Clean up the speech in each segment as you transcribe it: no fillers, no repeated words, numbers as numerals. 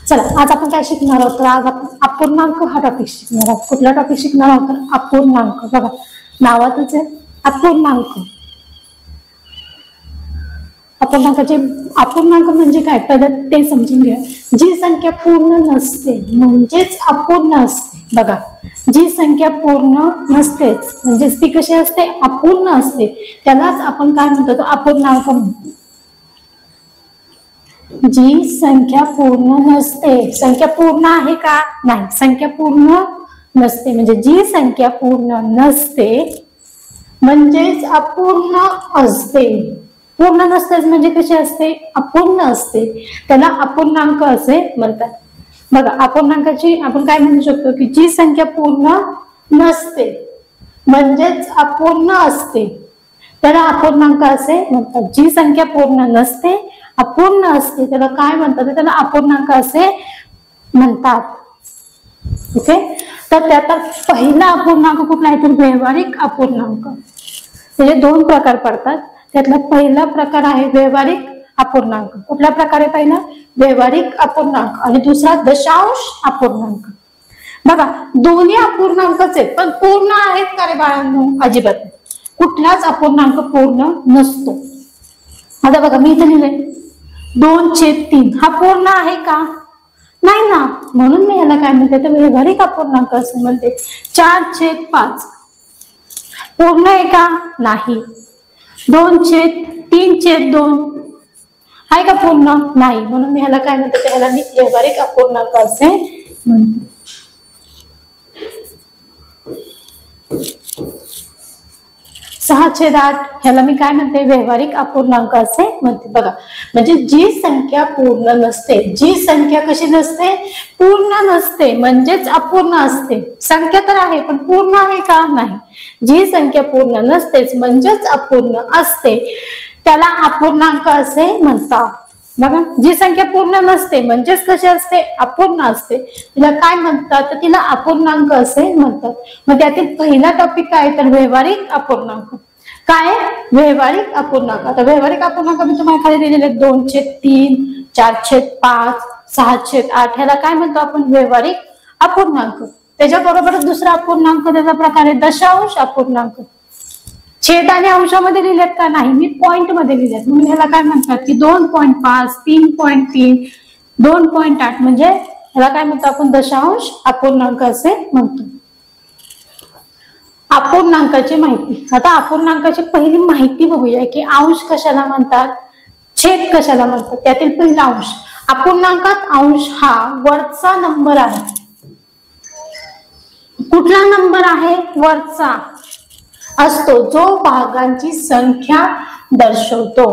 चला आज आपण काय शिकणार आहोत, तर आज आपण अपूर्णांक हा टॉपिक शिकणार आहोत. कुठला टॉपिक शिकणार आहोत तर अपूर्णांक. बघा नावातच आहे अपूर्णांक. अपूर्णांक म्हणजे काय पहिलं ते समजून घ्या. जी संख्या पूर्ण नसते म्हणजेच अपूर्ण असते. बघा जी संख्या पूर्ण नसतेच म्हणजेच ती कशी असते, अपूर्ण असते, त्यालाच आपण काय म्हणतो तर अपूर्णांक म्हणतो. जी संख्या पूर्ण नसते, संख्या पूर्ण आहे का, नाही, संख्या पूर्ण नसते म्हणजे जी संख्या पूर्ण नसते म्हणजेच अपूर्ण असते. पूर्ण नसतेच म्हणजे कशी असते, अपूर्ण असते, त्याला अपूर्णांक असे म्हणतात. बघा अपूर्णांकाची आपण काय म्हणू शकतो की जी संख्या पूर्ण नसते म्हणजेच अपूर्ण असते त्याला अपूर्णांक असे म्हणतात. जी संख्या पूर्ण नसते अपूर्ण असते त्याला काय म्हणतात, त्याला अपूर्णांक असे म्हणतात. ओके, तर त्याचा पहिला अपूर्णांक कुठला आहे तर व्यावहारिक अपूर्णांक. म्हणजे दोन प्रकार पडतात, त्यातला पहिला प्रकार आहे व्यावहारिक अपूर्णांक. कुठल्या प्रकारे, पहिला व्यावहारिक अपूर्णांक आणि दुसरा दशांश अपूर्णांक. बघा दोन्ही अपूर्णांकच आहेत पण पूर्ण आहेत का रे बाळांनो, अजिबात कुठलाच अपूर्णांक पूर्ण नसतो. आता बघा मी इथे लिहिलंय 2/3 हा पूर्ण आहे का, नाही ना, म्हणून मी ह्याला काय म्हणते तर व्यावहारिक अपूर्णांक असं म्हणते. 4/5 पूर्ण आहे का, नाही. 2/3/2 आहे का पूर्ण, नाही, म्हणून मी ह्याला काय म्हणते, ह्याला मी व्यावहारिक अपूर्णांक असे म्हणते. 6/8 ह्याला मी काय म्हणते, व्यावहारिक अपूर्णांक असे म्हणते. बघा म्हणजे जी संख्या पूर्ण नसते, जी संख्या कशी नसते, पूर्ण नसते म्हणजेच अपूर्ण असते. संख्या तर आहे पण पूर्ण आहे का, नाही. जी संख्या पूर्ण नसतेच म्हणजेच अपूर्ण असते त्याला अपूर्णांक असे म्हणतात. बघा जी संख्या पूर्ण नसते म्हणजेच कशी असते, अपूर्ण असते, तिला काय म्हणतात तर तिला अपूर्णांक असे म्हणतात. मग त्यातील पहिला टॉपिक काय तर व्यावहारिक अपूर्णांक. काय, व्यावहारिक अपूर्णांक. आता व्यावहारिक अपूर्णांक मी तुम्हाला खाली दिलेले 2/3, 4/5, 6/8 ह्याला काय म्हणतो आपण, व्यावहारिक अपूर्णांक. त्याच्याबरोबरच दुसरा अपूर्णांक त्याचा प्रकार आहे दशांश अपूर्णांक. छेद आणि अंशामध्ये लिहिलेत का, नाही, मी पॉइंट मध्ये लिहिलेत. म्हणून ह्याला काय म्हणतात की 2.5, 3.3, 2.8 म्हणजे ह्याला काय म्हणतो आपण, दशांश अपूर्णांक असे म्हणतो. अपूर्णांकाची माहिती. आता अपूर्णांकाची पहिली माहिती बघूया की अंश कशाला म्हणतात, छेद कशाला म्हणतात. त्यातील पहिला अंश. अपूर्णांकात अंश हा वरचा नंबर आहे. कुठला नंबर आहे, वरचा असतो जो भागांची संख्या दर्शवतो.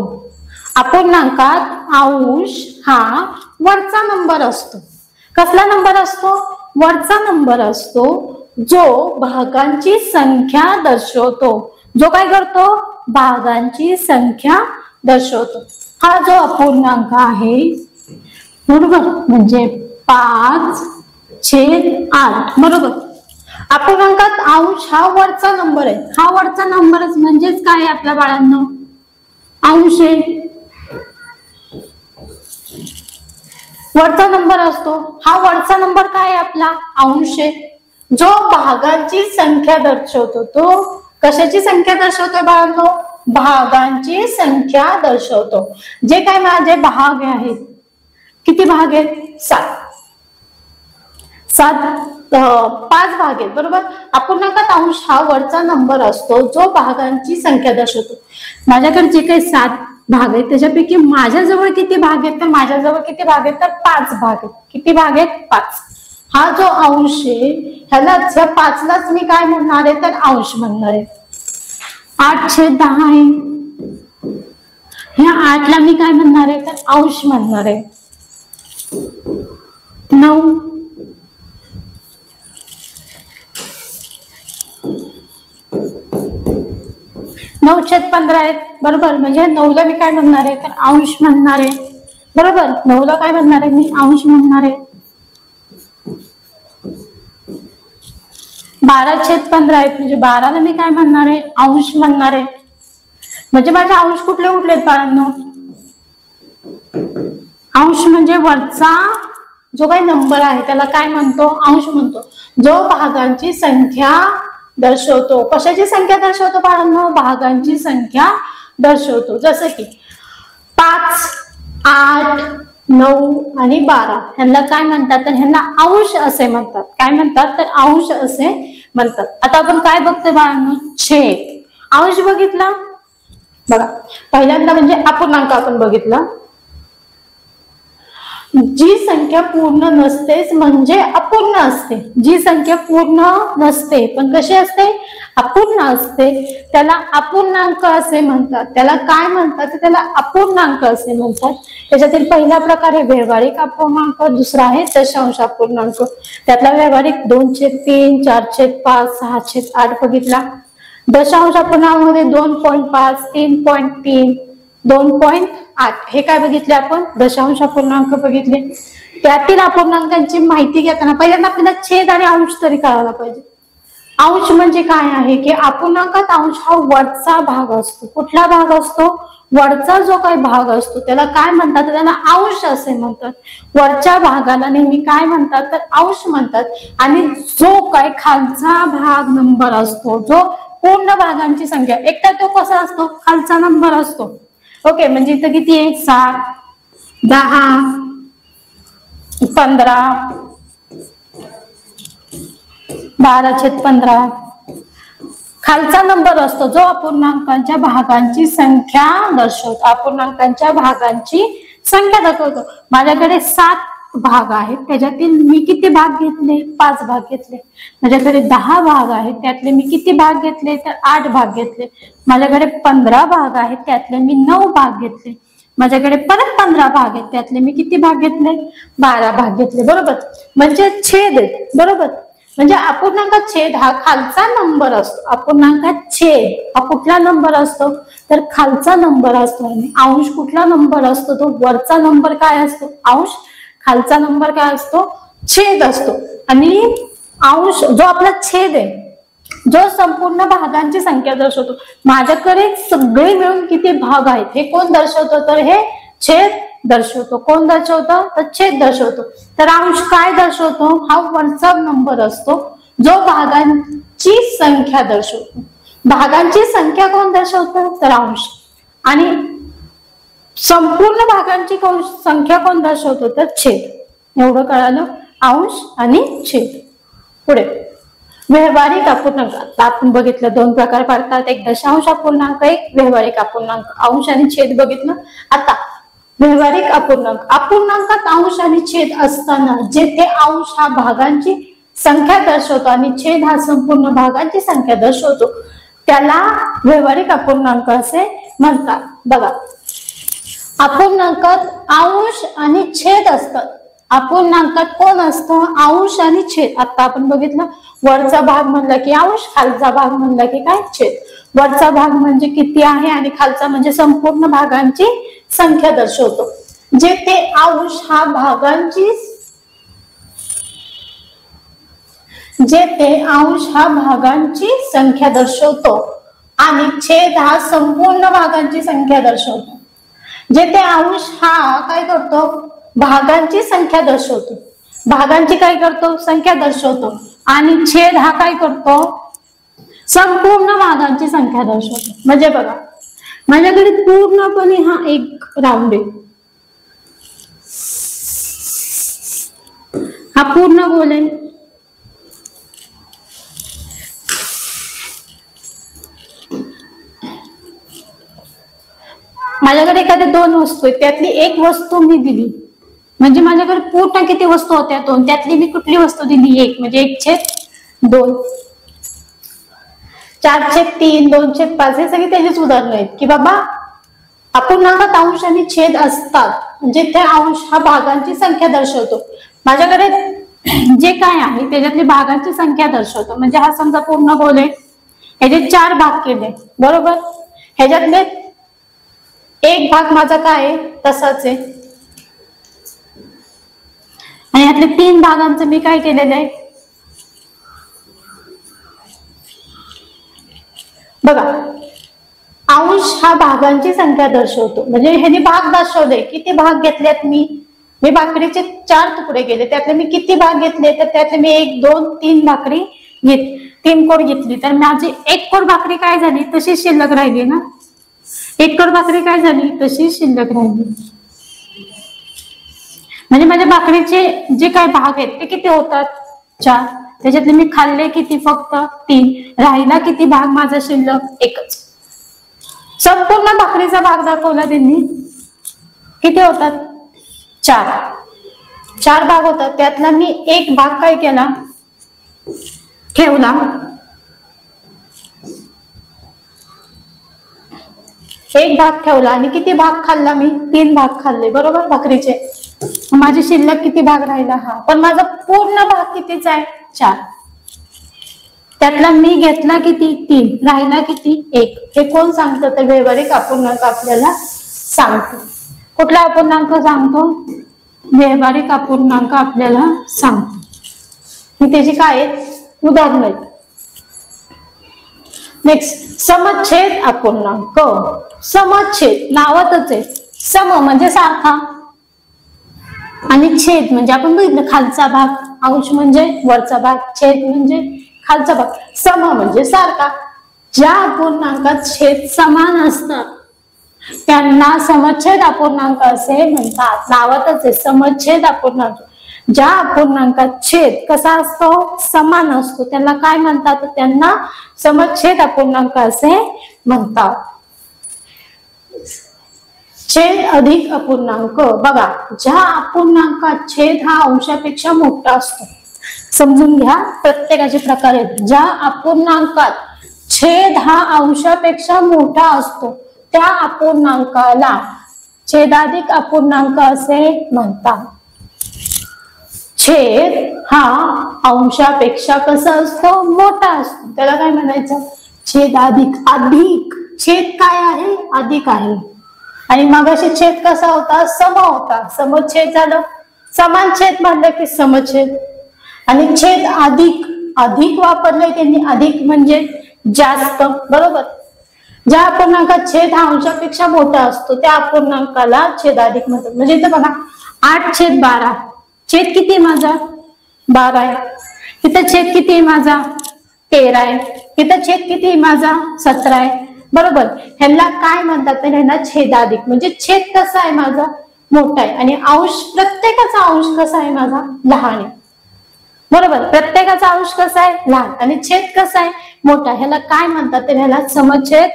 अपूर्णांकात अंश हा वरचा नंबर असतो. कसला नंबर असतो, वरचा नंबर असतो जो भागांची संख्या दर्शवतो. जो काय करतो, भागांची संख्या दर्शवतो. हा जो अपूर्णांक आहे बरोबर म्हणजे 5/8 बरोबर. अपूर्णांकात अंश हा वरचा नंबर आहे. हा वरचा नंबरच म्हणजेच काय आपल्या बाळांनो, अंश आहे. वरचा नंबर असतो, हा वरचा नंबर काय आहे आपला, अंश आहे, जो भागांची संख्या दर्शवतो. तो कशाची संख्या दर्शवतोय बाळांनो, भागांची संख्या दर्शवतो. जे काय माझे भाग आहेत, किती भाग आहेत, 5 भाग आहेत बरोबर. अपूर्णांकात अंश हा वरचा नंबर असतो जो भागांची संख्या दर्शवतो. माझ्याकडे जे काही 7 भाग आहेत त्याच्यापैकी माझ्याजवळ किती भाग आहेत तर माझ्याजवळ किती भाग आहेत तर 5 भाग आहेत. किती भाग आहेत, 5. हा जो अंश आहे ह्यालाच, ह्या 5लाच मी काय म्हणणार आहे तर अंश म्हणणार आहे. 8/10 आहे, ह्या 8ला मी काय म्हणणार आहे तर अंश म्हणणार आहे. 9 9/15 आहेत बरोबर. म्हणजे 9ला मी काय म्हणणार आहे तर अंश म्हणणार आहे बरोबर. 9ला काय म्हणणार आहे मी, अंश म्हणणार आहे. 12/15 आहेत म्हणजे 12ला मी काय म्हणणार आहे, अंश म्हणणार आहे. म्हणजे माझे अंश कुठले कुठले आहेत बाळांनो, अंश म्हणजे वरचा जो काही नंबर आहे त्याला काय म्हणतो, अंश म्हणतो, जो भागांची संख्या दर्शवतो. कशाची संख्या दर्शवतो बाळांनो, भागांची संख्या दर्शवतो. जसं की 5, 8, 9 आणि 12 ह्यांना काय म्हणतात, तर ह्यांना अंश असे म्हणतात. काय म्हणतात, तर अंश असे म्हणतात. आता आपण काय बघतोय बाळांनो, छेद. अंश बघितला बघा, पहिल्यांदा म्हणजे अपूर्णांक आपण बघितला. जी संख्या पूर्ण नसतेच म्हणजे अपूर्ण असते. जी संख्या पूर्ण नसते पण कशी असते, अपूर्ण असते, त्याला अपूर्णांक असे म्हणतात. त्याला काय म्हणतात, त्याला अपूर्णांक असे म्हणतात. त्याच्यातील पहिला प्रकार आहे व्यावहारिक अपूर्णांक, दुसरा आहे दशांश अपूर्णांक. त्यातला व्यावहारिक 2/3, 4/5, 6/8 बघितला. दशांश अपूर्णांकामध्ये 2.5, 3.3, 2.8 हे काय बघितले आपण, दशांश अपूर्णांक बघितले. त्यातील अपूर्णांकांची माहिती घेताना पहिल्यांदा आपल्याला छेद आणि अंश तरी कळायला पाहिजे. अंश म्हणजे काय आहे की अपूर्णांकात अंश हा वरचा भाग असतो. कुठला भाग असतो, वरचा जो काही भाग असतो त्याला काय म्हणतात, त्याला अंश असे म्हणतात. वरच्या भागाला नेहमी काय म्हणतात, तर अंश म्हणतात. आणि जो काही खालचा भाग नंबर असतो, जो पूर्ण भागांची संख्या, एक तर तो कसा असतो, खालचा नंबर असतो. ओके, म्हणजे इथं किती आहे, 7, 10, 15, 12/15 खालचा नंबर असतो जो अपूर्णांकांच्या भागांची संख्या दर्शवतो. अपूर्णांकांच्या भागांची संख्या दाखवतो. माझ्याकडे 7 भाग आहेत, त्याच्यातील मी किती भाग घेतले, 5 भाग घेतले. माझ्याकडे 10 भाग आहेत, त्यातले मी किती भाग घेतले, तर 8 भाग घेतले. माझ्याकडे 15 भाग आहेत, त्यातले मी 9 भाग घेतले. माझ्याकडे परत 15 भाग आहेत, त्यातले मी किती भाग घेतले, 12 भाग घेतले. बरोबर, म्हणजे छेद आहे. बरोबर, म्हणजे अपूर्णांकात छेद हा खालचा नंबर असतो. अपूर्णांकात छेद हा कुठला नंबर असतो, तर खालचा नंबर असतो. आणि अंश कुठला नंबर असतो, तो वरचा नंबर काय असतो, अंश. खालचा नंबर काय असतो, छेद असतो. आणि अंश जो आपला छेद आहे, जो संपूर्ण भागांची संख्या दर्शवतो. माझ्याकडे सगळे मिळून किती भाग आहेत हे कोण दर्शवतो, तर हे छेद दर्शवतो. कोण दर्शवतो, तर छेद दर्शवतो. तर अंश काय दर्शवतो, हा वरचा नंबर असतो जो भागांची संख्या दर्शवतो. भागांची संख्या कोण दर्शवतो, तर अंश. आणि संपूर्ण भागांची संख्या कोण दर्शवतो, तर छेद. एवढं कळालं, अंश आणि छेद. पुढे व्यावहारिक अपूर्णांक. आता आपण बघितलं 2 प्रकार पडतात, एक दशांश अपूर्णांक, एक व्यावहारिक अपूर्णांक. अंश आणि छेद बघितलं. आता व्यावहारिक अपूर्णांक. अपूर्णांकात अंश आणि छेद असताना जेथे अंश हा भागांची संख्या दर्शवतो आणि छेद हा संपूर्ण भागांची संख्या दर्शवतो त्याला व्यावहारिक अपूर्णांक असे म्हणतात. बघा, अपूर्णांकात अंश आणि छेद असतात. अपूर्णांकात कोण असतं, अंश आणि छेद. आता आपण बघितलं, वरचा भाग म्हणला की अंश, खालचा भाग म्हणला की काय, छेद. वरचा भाग म्हणजे किती आहे आणि खालचा म्हणजे संपूर्ण भागांची संख्या दर्शवतो. जेथे अंश हा भागांची संख्या दर्शवतो आणि छेद हा संपूर्ण भागांची संख्या दर्शवतो. जेथे अंश हा काय करतो, भागांची संख्या दर्शवतो. भागांची काय करतो, संख्या दर्शवतो. आणि छेद हा काय करतो, संपूर्ण भागांची संख्या दर्शवतो. म्हणजे बघा, माझ्याकडे पूर्णपणे हा एक राऊंड आहे, हा पूर्ण गोल आहे. माझ्याकडे एखाद्या 2 वस्तू आहेत, त्यातली एक वस्तू मी दिली, म्हणजे माझ्याकडे पूर्ण किती वस्तू होत्या 2, त्यातली मी कुठली वस्तू दिली, 1, म्हणजे 1/2. 4/3, 2/5 हे सगळे त्याचीच उदाहरणं आहेत की बाबा अपूर्णांकात अंश आणि छेद असतात जिथे अंश हा भागांची संख्या दर्शवतो. माझ्याकडे जे काय आहे त्याच्यातली भागांची संख्या दर्शवतो. म्हणजे हा समजा पूर्ण गोल आहे, ह्याचे 4 भाग केले. बरोबर, ह्याच्यातले एक भाग माझा काय आहे, तसाच आहे. आणि यातले 3 भागांचं मी काय केलेलं आहे, बघा, अंश हा भागांची संख्या दर्शवतो. म्हणजे ह्याने भाग दर्शवले, किती भाग घेतलेत मी, मी भाकरीचे 4 तुकडे केले, त्यातले मी किती भाग घेतले, तर त्यातले मी 1 2 3 भाकरी घेतली, 3 कोड घेतली, तर माझी 1 कोड भाकरी काय झाली, तशीच शिल्लक राहिली ना. 1 कोड भाकरी काय झाली, तशीच शिल्लक राहिली. म्हणजे माझ्या भाकरीचे जे काय भाग आहेत ते किती होतात, 4. त्याच्यातले मी खाल्ले किती, फक्त 3. राहिला किती भाग माझा शिल्लक, 1च. संपूर्ण भाकरीचा भाग दाखवला त्यांनी, किती होतात, 4 भाग होतात. त्यातला मी 1 भाग काय केला, ठेवला. 1 भाग ठेवला आणि किती भाग खाल्ला मी, 3 भाग खाल्ले, बरोबर, भाकरीचे. माझी शिल्लक किती भाग राहिला, हा. पण माझा पूर्ण भाग कितीचा आहे, 4. त्यातला मी घेतला किती, 3. राहिला किती, 1. हे कोण सांगतं, तर व्यावहारिक अपूर्णांक आपल्याला सांगतो. कुठला अपूर्णांक सांगतो, व्यावहारिक अपूर्णांक आपल्याला सांगतो. त्याची काय उदाहरण आहेत. नेक्स्ट, समच्छेद अपूर्णांक. समच्छेद नावातच आहे, सम म्हणजे सारखा आणि छेद म्हणजे आपण बघितलं खालचा भाग, अंश म्हणजे वरचा भाग, छेद म्हणजे खालचा भाग. सम म्हणजे सारखा. ज्या अपूर्णांकात छेद समान असतात त्यांना समच्छेद अपूर्णांक असे म्हणतात. नावातच आहे समच्छेद अपूर्णांक. ज्या अपूर्णांकात छेद कसा असतो, समान असतो, त्यांना काय म्हणतात, त्यांना समच्छेद अपूर्णांक असे म्हणतात. छेद अधिक अपूर्णांक. बघा, ज्या अपूर्णांकात छेद हा अंशापेक्षा मोठा असतो, समजून घ्या, प्रत्येकाचे प्रकार आहेत. ज्या अपूर्णांकात छेद हा अंशापेक्षा मोठा असतो त्या अपूर्णांकाला छेदाधिक अपूर्णांक असे म्हणतात. छेद हा अंशापेक्षा कसा असतो, मोठा असतो, त्याला काय म्हणायचं, छेदाधिक. अधिक, छेद काय आहे, अधिक आहे. आणि मगाशी छेद कसा होता, सम होता, समच्छेद झालं. समान छेद म्हणलं की समच्छेद. आणि छेद अधिक, अधिक वापरलंय त्यांनी, अधिक म्हणजे जास्त, बरोबर. ज्या अपूर्णांकात छेद हा अंशापेक्षा मोठा असतो त्या अपूर्णांकाला छेदाधिक म्हणतात. म्हणजे इथं बघा 8/12, छेद किती माझा, 12 आहे. इथं छेद किती माझा, 13 आहे. इथं छेद किती माझा, 17 आहे, बरोबर. ह्याला काय म्हणतात, तर ह्यांना छेदाधिक. म्हणजे छेद कसा आहे माझा, मोठा आहे. आणि अंश, प्रत्येकाचा अंश कसा आहे माझा, लहान आहे, बरोबर. प्रत्येकाचा अंश कसा आहे, लहान. आणि छेद कसा आहे, मोठा. ह्याला काय म्हणतात, तर ह्याला समच्छेद,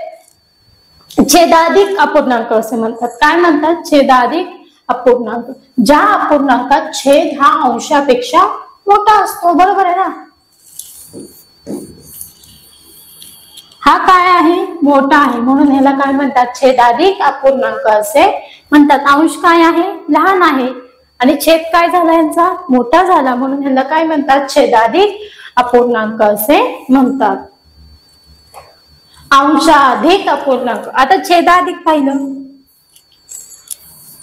छेदाधिक अपूर्णांक असे म्हणतात. काय म्हणतात, छेदाधिक अपूर्णांक. ज्या अपूर्णांकात छेद हा अंशापेक्षा मोठा असतो, बरोबर आहे ना. हा काय आहे, मोठा आहे, म्हणून ह्याला काय म्हणतात, छेदाधिक अपूर्णांक असे म्हणतात. अंश काय आहे, लहान आहे, आणि छेद काय झाला यांचा, मोठा झाला, म्हणून ह्याला काय म्हणतात, छेदाधिक अपूर्णांक असे म्हणतात. अंशाधिक अपूर्णांक. आता छेदाधिक पाहिलं,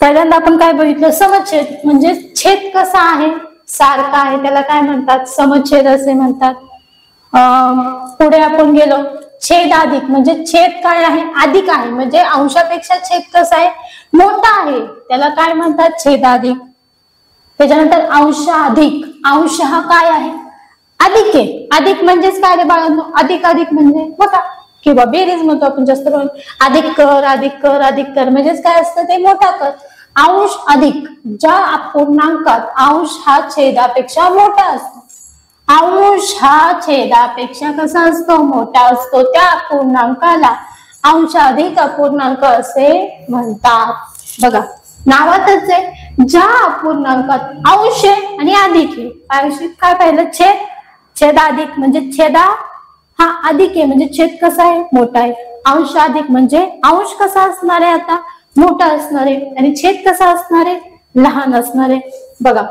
पहिल्यांदा आपण काय बघितलं, समच्छेद. म्हणजे छेद कसा आहे, सारखा आहे, त्याला काय म्हणतात, समच्छेद असे म्हणतात. पुढे आपण गेलो, छेदाधिक. म्हणजे छेद काय आहे, अधिक आहे, म्हणजे अंशापेक्षा छेद कसा आहे, मोठा आहे, त्याला काय म्हणतात, छेदाधिक. त्याच्यानंतर अंशाधिक. अंश हा काय आहे, अधिक आहे. अधिक म्हणजेच काय रे बाळांनो, अधिक अधिक म्हणजे मोठा, किंवा बेरीज म्हणतो आपण जास्त करून. अधिक कर, अधिक कर, अधिक कर म्हणजेच काय असतं, ते मोठा कर. अंश अधिक. ज्या अपूर्णांकात अंश हा छेदापेक्षा मोठा असतो, अंश हा छेदापेक्षा कसा असतो, मोठा असतो, त्या अपूर्णांकाला अंशाधिक अपूर्णांक असे म्हणतात. बघा, नावातच आहे, ज्या अपूर्णांकात अंश आहे आणि अधिक आहे. काय पाहिलं, छेद, छेदाधिक. म्हणजे छेदा हा अधिक आहे, म्हणजे छेद कसा आहे, मोठा आहे. अंश अधिक म्हणजे अंश कसा असणार आहे, आता मोठा असणार आहे, आणि छेद कसा असणार आहे, लहान असणार आहे. बघा,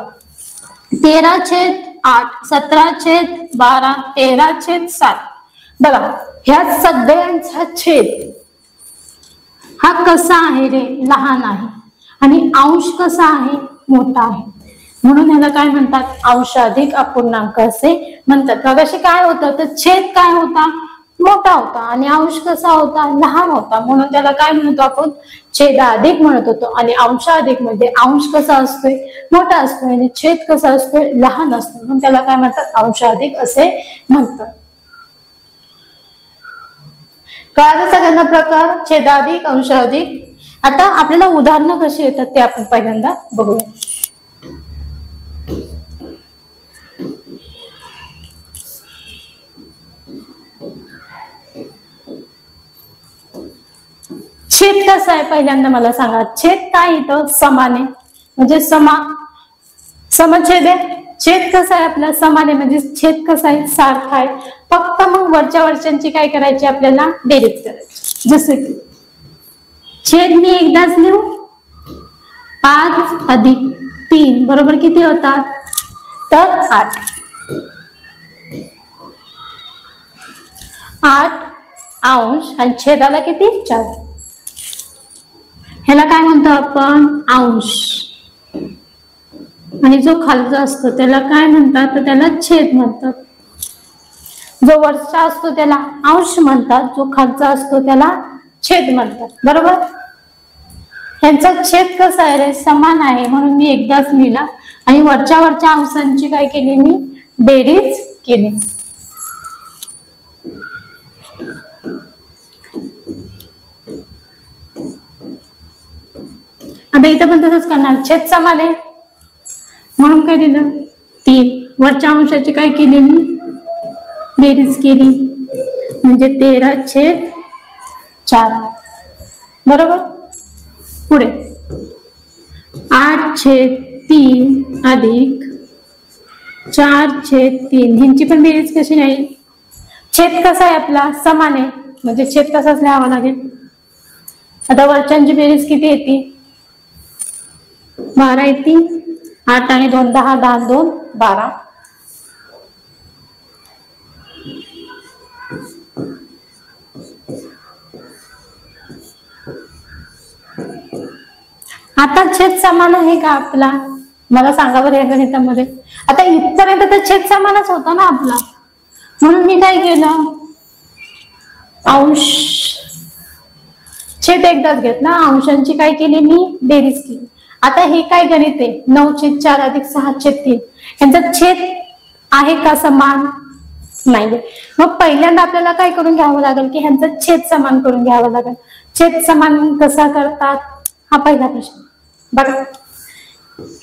13/8, 17/12, 13/7. बघा, ह्या सगळ्यांचा छेद हा कसा आहे रे, लहान आहे, आणि अंश कसा आहे, मोठा आहे, म्हणून ह्याला काय म्हणतात, अंशाधिक अपूर्णांक असे म्हणतात. मगाशी काय होतं, तर छेद काय होता, मोठा होता आणि अंश कसा होता, लहान होता, म्हणून त्याला काय म्हणतो आपण, छेदाधिक म्हणत होतो. आणि अंशाधिक मध्ये अंश कसा असतोय, मोठा असतोय, आणि छेद कसा असतोय, लहान असतो, म्हणून त्याला काय म्हणतात, अंशाधिक असे म्हणतात. कळालं सगळ्यांना प्रकार, छेदाधिक, अंशाधिक. आता आपल्याला उदाहरणं कशी येतात ते आपण पहिल्यांदा बघूया. छेद कसा आहे पहिल्यांदा मला सांगा. छेद काय इथं, समान आहे म्हणजे समछेद आहे. छेद कसा आहे आपला, समान आहे म्हणजे छेद कसा आहे, सारखा आहे. फक्त मग वरच्या काय करायची, आपल्याला बेरीज करायची. जसं की छेद मी एकदाच लिहू, 5 + 3 बरोबर किती होतात, तर 8. 8 अंश आणि छेदाला किती, 4. ह्याला काय म्हणतो आपण, अंश. आणि जो खालचा असतो त्याला काय म्हणतात, तर त्याला छेद म्हणतात. जो वरचा असतो त्याला अंश म्हणतात, जो खालचा असतो त्याला छेद म्हणतात. बरोबर. ह्यांचा छेद कसा आहे रे, समान आहे, म्हणून मी एकदाच लिहिला. आणि वरच्या अंशांची काय केली, मी बेरीज केली. आता इथं पण तसंच करणार, छेद समान आहे म्हणून काय दिलं, 3. वरच्या अंशाची काय केली, मी बेरीज केली, म्हणजे 13/4. बरोबर. पुढे 8/3 अधिक 4/3. ह्यांची पण बेरीज कशी नाही, छेद कसा आहे आपला, समान आहे म्हणजे छेद कसाच लिहावा लागेल. आता वरच्यांची बेरीज किती येते, 12 येते. 8 आणि 2 10, 10 आणि 2 12. आता छेद समान आहे का आपला, मला सांगा बरं या गणितामध्ये. आता इथपर्यंत तर छेद समानच होता ना आपला, म्हणून मी काय केलं, अंश छेद एकदाच घेतला, अंशांची काय केली, मी बेरीज केली. आता हे काय गणित आहे, 9/4 अधिक 6/3. यांचा छेद आहे का समान, नाही. मग पहिल्यांदा आपल्याला काय करून घ्यावं लागेल, की ह्यांचा छेद समान करून घ्यावं लागेल. छेद समान कसा करतात, हा पहिला प्रश्न बघा.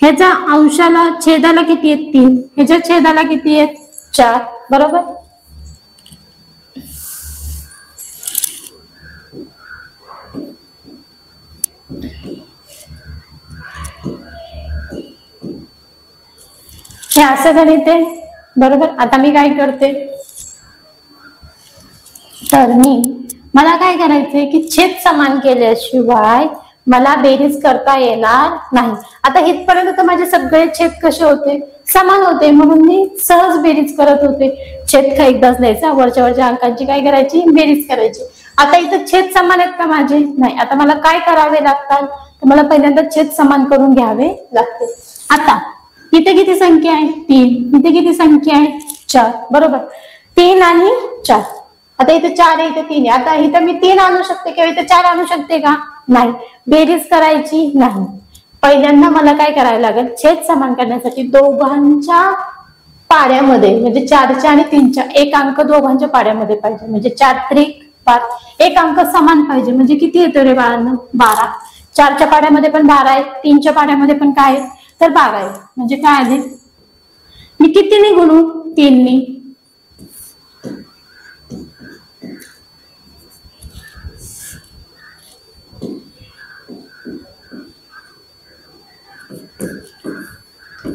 ह्याच्या अंशाला छेदाला किती आहेत, 3. ह्याच्या छेदाला किती आहेत, 4. बरोबर. हे असं गणित आहे. बरोबर. आता मी काय करते, तर मला काय करायचंय, की छेद समान केल्याशिवाय मला बेरीज करता येणार नाही. आता इथपर्यंत तर माझे सगळे छेद कसे होते, समान होते, म्हणून मी सहज बेरीज करत होते. छेद का एकदाच द्यायचा, वरच्या अंकांची काय करायची, बेरीज करायची. आता इथं छेद समान आहेत का माझे, नाही. आता मला काय करावे लागतात, तर मला पहिल्यांदा छेद समान करून घ्यावे लागते. आता इथे किती संख्या आहे, 3. इथे किती संख्या आहे, 4. बरोबर. 3 आणि 4. आता इथे 4 आहे, इथे 3 आहे. आता इथे मी 3 आणू शकते किंवा इथे 4 आणू शकते का, नाही. बेरीज करायची नाही. पहिल्यांदा मला काय करायला लागेल, छेद समान करण्यासाठी दोघांच्या पाड्यामध्ये, म्हणजे 4च्या आणि 3च्या एक अंक दोघांच्या पाड्यामध्ये पाहिजे. म्हणजे 4×3=5. एक अंक समान पाहिजे. म्हणजे किती येतो रे बाळांनो, 12. 4च्या पाड्यामध्ये पण 12 आहे, 3च्या पाड्यामध्ये पण काय आहे, तर 12 आहे. म्हणजे काय आले, मी कितीने गुणू, 3ने.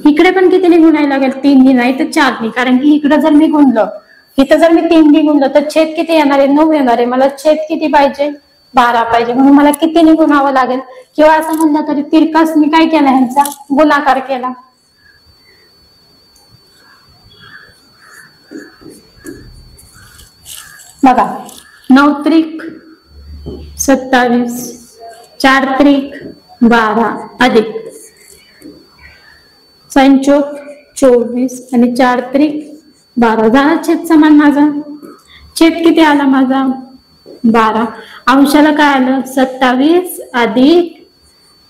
इकडे पण कितीने गुणायला लागेल, 3ने, नाही तर 4ने. कारण की इकडे जर मी गुणलं, इथं जर मी 3ने गुणलं तर छेद किती येणार आहे, 9 येणार आहे. मला छेद किती पाहिजे, 12 पाहिजे. म्हणून मला कितीने गुणावं लागेल, किंवा असं म्हणलं तरी तिरकास मी काय केला, ह्यांचा गुणाकार केला. बघा, 9×3=27, 4×3=12 अधिक 5×4=24 आणि 4×3=12. झाला छेद समान माझा. छेद किती आला माझा 12. अंशाला काय आलं 27 अधिक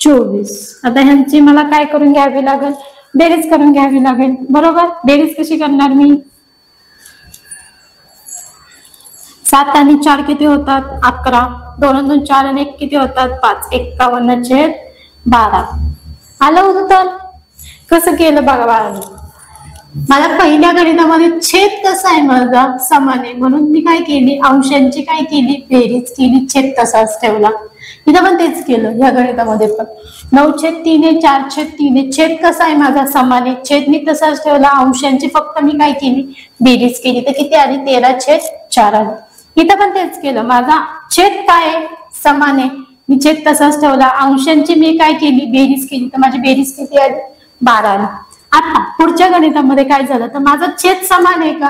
24. आता ह्यांची मला काय करून घ्यावी लागेल, बेरीज करून घ्यावी लागेल. बरोबर, बेरीज कशी करणार मी, 7 आणि 4 किती होतात 11, 2 आणि 2 4 आणि 1 किती होतात 5, 51/12. आलं उत्तर. कसं केलं बघा बाळांनो. मला पहिल्या गणितामध्ये छेद कसा आहे माझा समान आहे म्हणून मी काय केली, अंशांची काय केली बेरीज केली, छेद तसाच ठेवला. इथं पण तेच केलं या गणितामध्ये पण. 9/3 आहे, 4/3 आहे. छेद कसा आहे माझा समान आहे, छेद मी तसाच ठेवला. अंशांची फक्त मी काय केली बेरीज केली तर किती आली 13/4 आली. इथं पण तेच केलं. माझा छेद काय आहे समान आहे, मी छेद तसाच ठेवला. अंशांची मी काय केली बेरीज केली तर माझी बेरीज किती आली 12 आली. आता पुढच्या गणितामध्ये काय झालं तर माझा छेद समान आहे का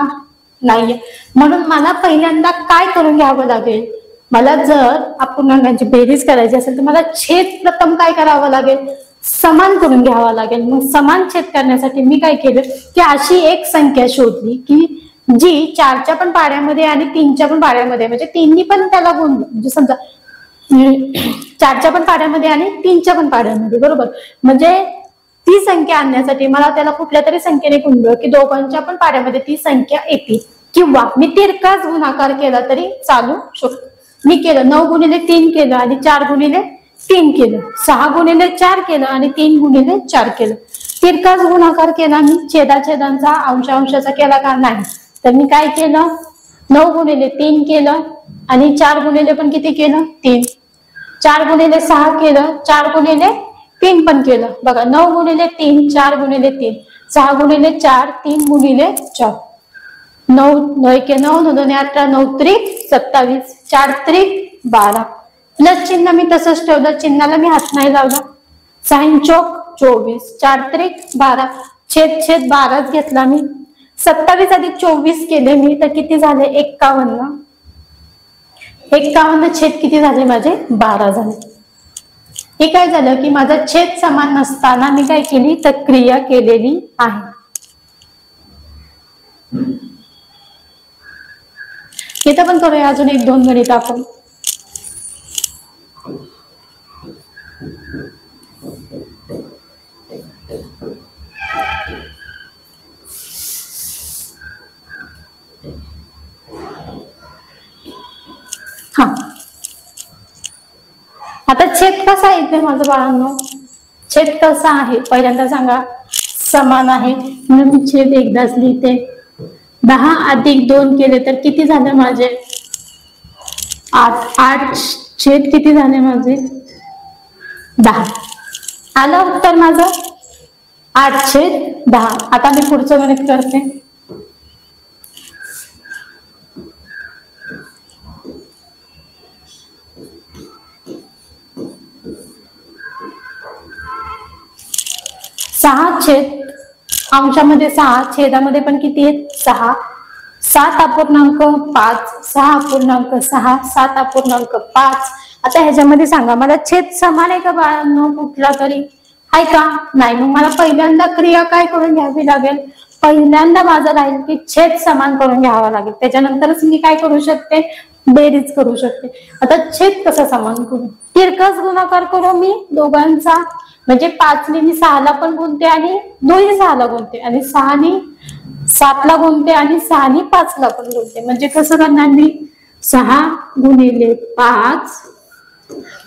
नाहीये, म्हणून मला पहिल्यांदा काय करून घ्यावं लागेल, मला जर अपूर्णांकांची बेरीज करायची असेल तर मला छेद प्रथम काय करावं लागेल समान करून घ्यावा लागेल. मग समान छेद करण्यासाठी मी काय केलं की अशी एक संख्या शोधली की जी 4च्या पण पाड्यामध्ये आणि 3च्या पण पाड्यामध्ये, म्हणजे 3नी पण त्याला गुण, म्हणजे समजा 4च्या पण पाड्यामध्ये आणि 3च्या पण पाड्यामध्ये. बरोबर, म्हणजे ती संख्या आणण्यासाठी मला त्याला कुठल्या तरी संख्येने गुणलं की दोघांच्या पण पाड्यामध्ये ती संख्या येते, किंवा मी तिरकाच गुणाकार केला तरी चालू शकतो. मी केलं 9x3 केलं आणि 4x3 केलं, 6x4 केलं आणि 3x4 केलं. तिरकाच गुणाकार केला मी, छेदाछेदांचा अंशाचा केला का नाही. तर मी काय केलं 9x3 केलं आणि 4x पण किती केलं 3, 4x6 केलं, 4x3 पण केलं. बघा 9x3 4x3 6x4 3x4, 9 9 9 9 18 9 त्रिक 27 4 त्रिक 12. प्लस चिन्ह मी तसंच ठेवलं, चिन्हाला मी हात नाही लावला. 6 चौक 24 4 त्रिक 12, छेद 12च घेतला मी. 27 अधिक 24 केले मी तर किती झाले 51. 51 छेद किती झाले माझे 12 झाले. हे काय झालं की माझा छेद समान नसताना मी काय केली तर क्रिया केलेली आहे. इथं पण करूया अजून 1-2 गणित आपण. हा, आता छेद कसा येते माझं बाळांनो, छेद कसा आहे पहिल्यांदा सांगा. समान आहे म्हणून मी छेद एकदाच लिहिते. 10 अधिक 2 केले तर किती झाले माझे 8. 8 छेद किती झाले माझे 10. आलं उत्तर माझं 8/10. आता मी पुढचं गणित करते. सहा छेद अंशामध्ये 6, छेदामध्ये पण किती आहेत 6. 7.5, 6.6, 7.5. आता ह्याच्यामध्ये सांगा मला छेद समान आहे का बाळांनो कुठला तरी आहे का नाही. मग मला पहिल्यांदा क्रिया काय करून घ्यावी लागेल, पहिल्यांदा माझं राहील की छेद समान करून घ्यावा लागेल. त्याच्यानंतरच मी काय करू शकते बेरीज करू शकते. आता छेद कसा समान करू, तिरकाच गुणाकार करू मी दोघांचा. म्हणजे 5ने मी 6ला पण गुणते आणि 2 6ला गुणते आणि 6ने 7ला गुणते आणि 6ने 5ला पण गुणते. म्हणजे कसं करणार मी 6 गुणिले 5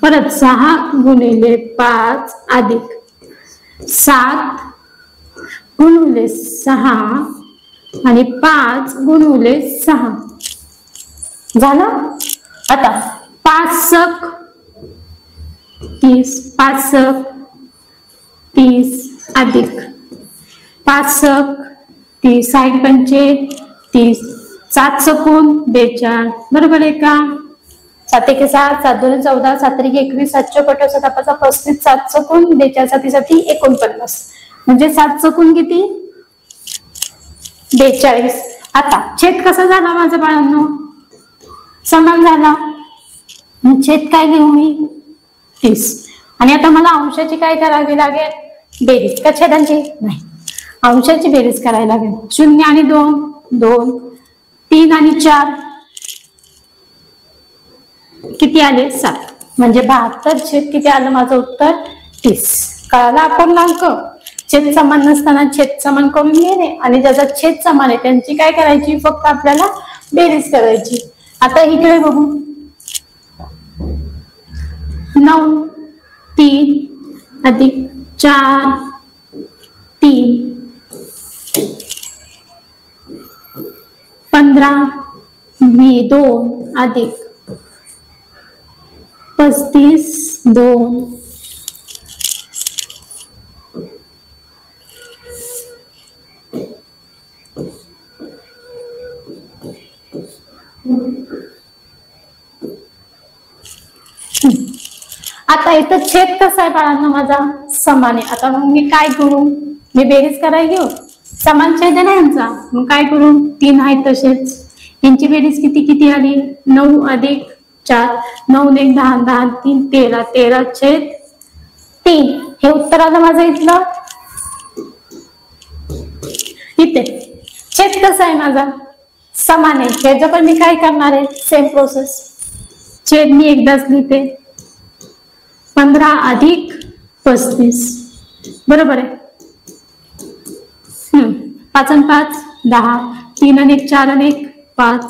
परत 6 गुणिले 5 अधिक 7 गुणिले 6 आणि 5 गुणिले 6 झालं. आता 5 सक 30, 5 सक 30 अधिक 5 सक 30, 60 पंचे 30, 7 सकून 42. बरोबर आहे का. 7 1 7, 7 2 14, 7 3 21, 7 4 7 5 35, 7 सकून 42, 7 7 49. म्हणजे 7 सकून किती 42. आता छेद कसा झाला माझ्या बाळांनो समान झाला. छेद काय घेऊ मी 30. आणि आता मला अंशाची काय करावी लागेल बेरीज का छेदांची नाही, अंशाची बेरीज करायला लागेल. 0 आणि 2 2, 3 आणि 4 किती आले 7, म्हणजे 72 छेद किती आलं माझं उत्तर 30. कळाला अपूर्णांक. छेद समान नसताना छेद समान करून घेणे आणि ज्याचा छेद समान आहे त्यांची काय करायची, फक्त आपल्याला बेरीज करायची. आता इकडे बघू, 9 3 अधिक 4 3 15 2 अधिक 35 2 आता इथं छेद कसा आहे बाळांना माझा, समान आहे. आता मग मी काय करू, मी बेरीज करायला घेऊ, समान छेद आहे ना यांचा, मग काय करू, 3 आहेत तसेच, यांची बेरीज किती किती आली, 9 अधिक 4 9 1 10 10 3 13 13 छेद 3. हे उत्तर आलं माझं इथलं. इथे छेद कसा आहे माझा, समान आहे. ह्याचं पण मी काय करणार आहे, सेम प्रोसेस. छेद मी एकदाच लिहिते, 15 अधिक 35 बरोबर आहे. 5 आणि 5 10 3 आणि 1 4 आणि 1 5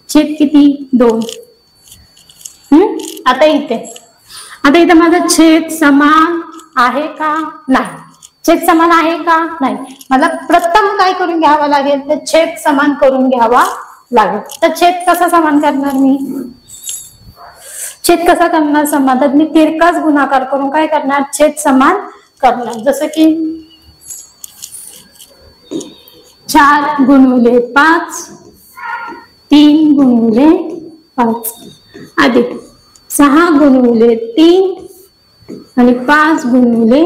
छेद किती 2. आता इथे माझा छेद समान आहे का नाही, छेद समान आहे का नाही, मला प्रथम काय करून घ्यावं लागेल, तर छेद समान करून घ्यावा लागेल. तर छेद कसा समान करणार मी, छेद कसा करणार समान, तर मी तिरकाच गुणाकार करून काय करणार, छेद समान करणार. जसं की 4 गुणिले 5 3 गुणिले 5 अधिक 6 गुणिले 3 आणि 5 गुणिले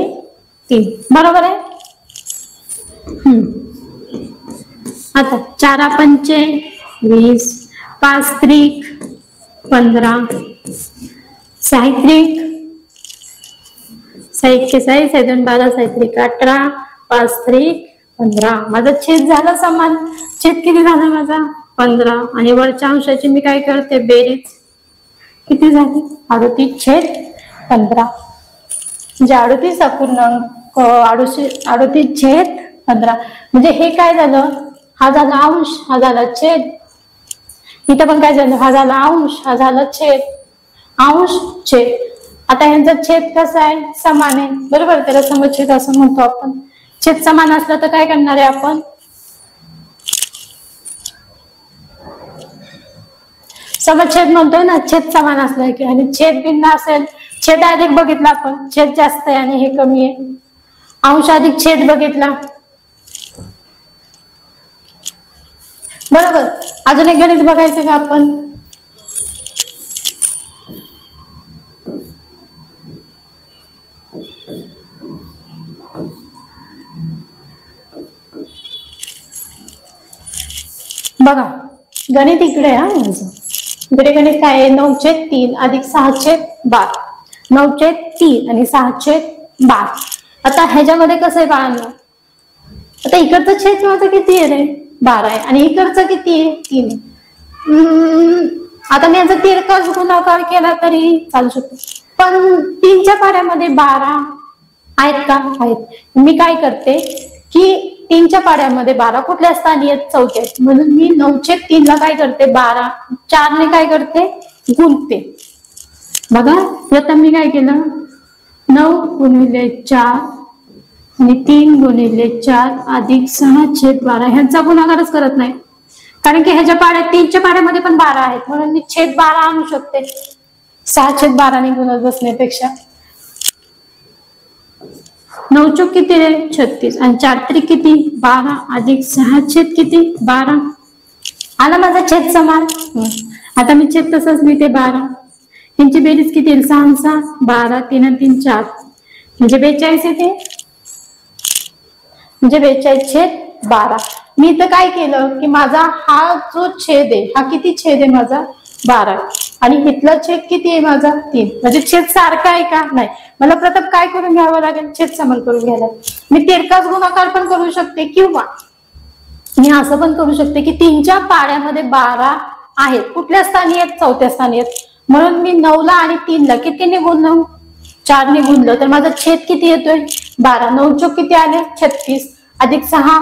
3 बरोबर आहे. आता 4 पंचे 20 5 त्रिक 15 साहित्रिक 6 के 6 7 12 साहित्रिक 18 5 त्रिक 15. माझा छेद झाला समान. छेद किती झाला माझा 15 आणि वरच्या अंशाची मी काय करते बेरीज, किती झाली 38 छेद 15, म्हणजे 38 अपूर्णांक 38 छेद 15. म्हणजे हे काय झालं, हा झाला अंश हा झाला छेद, इथं पण काय झालं, हा झाला अंश हा झाला छेद, अंश छेद. आता यांचा छेद कसा आहे, समान आहे बरोबर, त्याला समछेद असं म्हणतो आपण. छेद समान असलं तर काय करणार आहे आपण, समछेद म्हणतोय ना, छेद समान असलं की. आणि छेद भिन्न असेल, छेद अधिक बघितला आपण, छेद जास्त आहे आणि हे कमी आहे, अंश अधिक छेद बघितला बरोबर. अजून एक गणित बघायचं का आपण, बघा गणित इकडे आहे माझं. इकडे गणित काय आहे, 9/3 अधिक 6/12 9/3 आणि 6/12. आता ह्याच्यामध्ये कसं आहे बाळांनो, आता इकडचं छेद माझं किती आहे रे 12 आहे आणि इकडचं किती आहे 3 आहे. आता मी याचा तिरकाच गुणाकार केला तरी चालू शकतो, पण 3च्या पाड्यामध्ये 12 आहेत का, आहेत. मी काय करते की 3च्या पाड्यामध्ये 12 कुठल्या स्थानी आहेत, चौथ्यात, म्हणून मी 9/3 ला काय करते 12 4 ने काय करते गुणते. बघा प्रथम मी काय केलं, 9 गुणिले 4 आणि 3 गुणिले 4 अधिक 6/12 ह्यांचा गुणाकारच करत नाही, कारण की ह्याच्या पाड्यात 3च्या पाड्यामध्ये पण 12 आहेत, म्हणून मी छेद 12 आणू शकते 6/12 ने गुणत बसण्यापेक्षा. 9 चौक किती रे 36 आणि 4 त्रिक किती 12 अधिक 6 छेद किती 12 आला माझा छेद समान. आता मी छेद तसंच लिहिते 12, यांची बेरीज किती येईल 6 6 12 3 आणि 3 4 म्हणजे 42 येते, म्हणजे 42/12. मी इथं काय केलं की माझा हा जो छेद आहे हा किती छेद आहे माझा 12 आणि इथला छेद किती आहे माझा 3, म्हणजे छेद सारखा आहे का नाही. मला प्रथम काय करून घ्यावं लागेल, छेद समान करून घ्यायला. मी तिरकाच गुणाकार पण करू शकते किंवा मी असं पण करू शकते की 3च्या पाड्यामध्ये 12 आहेत, कुठल्या स्थानी आहेत चौथ्या स्थानी आहेत, म्हणून मी 9ला आणि 3ला कितीने गुणलं, 4ने गुणलं तर माझा छेद किती येतोय 12. 9 चौक किती आले 36 अधिक 6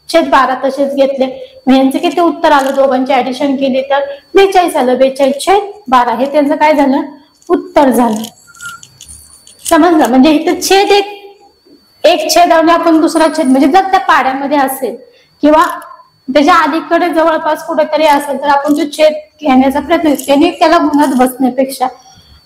छेद 12 तसेच घेतले. यांचं किती उत्तर आलं, दोघांची ऍडिशन केली तर 42 आलं. 42 छेद 12 हे त्यांचं काय झालं, उत्तर झालं. समजलं. म्हणजे इथं छेद एक छेद आणि आपण दुसरा छेद, म्हणजे जर त्या पाड्यामध्ये असेल किंवा त्याच्या अलीकडे जवळपास कुठेतरी असेल तर आपण जो छेद घेण्याचा प्रयत्न त्याने त्याला गुणात बसण्यापेक्षा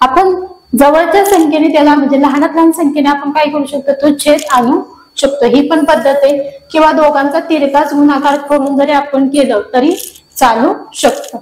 आपण जवळच्या संख्येने त्याला, म्हणजे लहानात लहान संख्येने आपण काय करू शकतो, तो छेद आणू शकतो. ही पण पद्धत आहे. किंवा दोघांचा तिरकाच गुणाकार करून जरी आपण केलं तरी चालू शकतं.